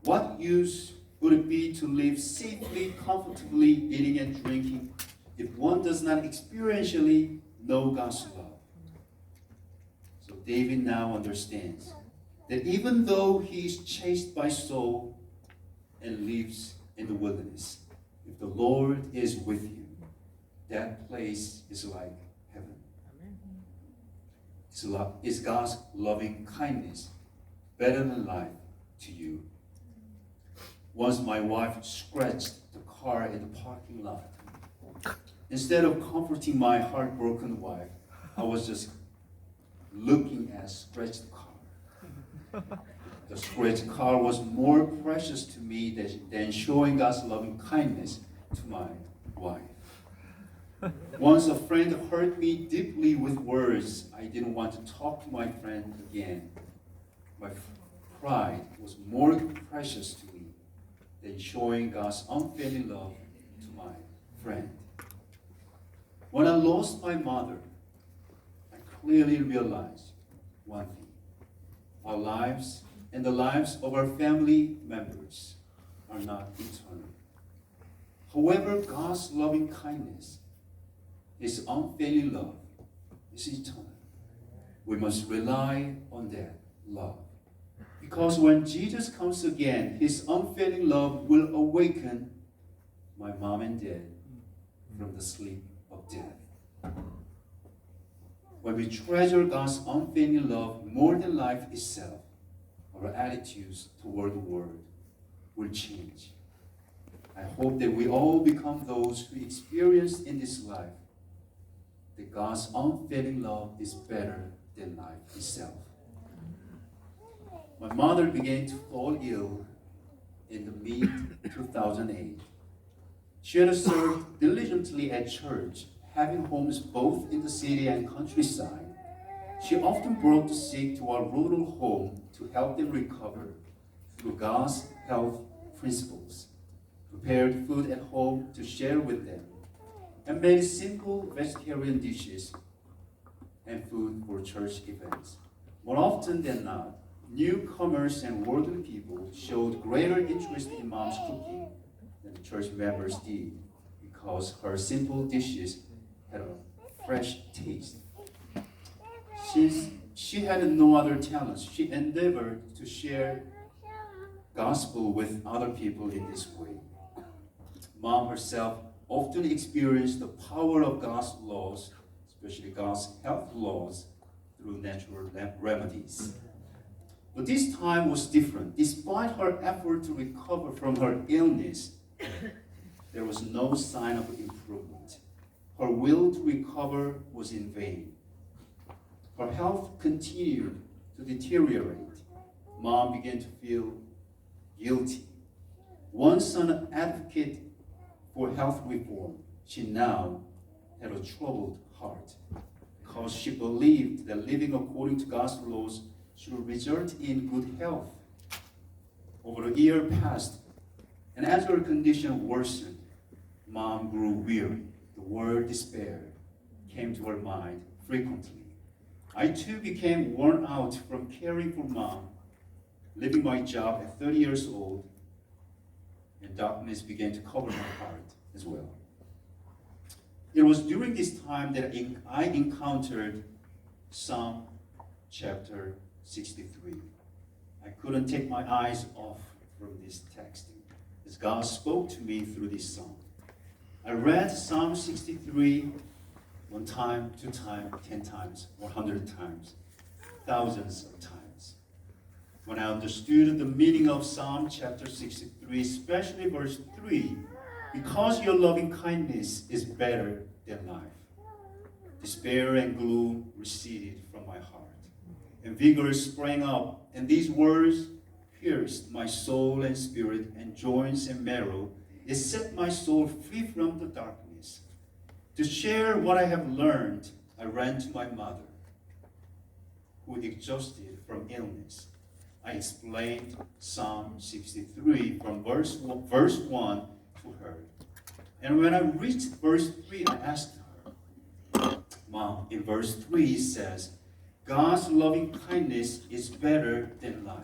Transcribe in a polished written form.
What use would it be to live safely, comfortably, eating and drinking, if one does not experientially know God's love? So David now understands that even though he is chased by Saul and lives in the wilderness, if the Lord is with you, that place is like heaven. Is God's loving kindness better than life to you? Once my wife scratched the car in the parking lot. Instead of comforting my heartbroken wife, I was just looking at scratched car. The scratched car was more precious to me than showing God's loving kindness to my wife. Once a friend hurt me deeply with words. I didn't want to talk to my friend again. My pride was more precious to me than showing God's unfailing love to my friend. When I lost my mother, I clearly realized one thing. Our lives and the lives of our family members are not eternal. However, God's loving kindness, His unfailing love, is eternal. We must rely on that love. Because when Jesus comes again, His unfailing love will awaken my mom and dad from the sleep of death. When we treasure God's unfailing love more than life itself, our attitudes toward the world will change. I hope that we all become those who experience in this life that God's unfailing love is better than life itself. My mother began to fall ill in the mid-2008. She had served diligently at church, having homes both in the city and countryside. She often brought the sick to our rural home to help them recover through God's health principles, prepared food at home to share with them, and made simple vegetarian dishes and food for church events. More often than not, newcomers and worldly people showed greater interest in Mom's cooking than the church members did, because her simple dishes had a fresh taste. Since she had no other talents, she endeavored to share gospel with other people in this way. Mom herself often experienced the power of God's laws, especially God's health laws, through natural remedies. But this time was different. Despite her effort to recover from her illness, there was no sign of improvement. Her will to recover was in vain. Her health continued to deteriorate. Mom began to feel guilty. Once an advocate for health reform, she now had a troubled heart because she believed that living according to God's laws should result in good health. Over a year passed, and as her condition worsened, Mom grew weary. The word despair came to her mind frequently. I too became worn out from caring for Mom, leaving my job at 30 years old, and darkness began to cover my heart as well. It was during this time that I encountered Psalm chapter 63. I couldn't take my eyes off from this text as God spoke to me through this song. I read Psalm 63 one time, 2 times, 10 times, 100 times, thousands of times. When I understood the meaning of Psalm chapter 63, especially verse 3, because your loving kindness is better than life, despair and gloom receded from my heart, and vigor sprang up, and these words pierced my soul and spirit and joints and marrow. It set my soul free from the darkness. To share what I have learned, I ran to my mother, who exhausted from illness. I explained Psalm 63 from verse 1 to her. And when I reached verse 3, I asked her, Mom, in verse 3 it says, God's loving kindness is better than life.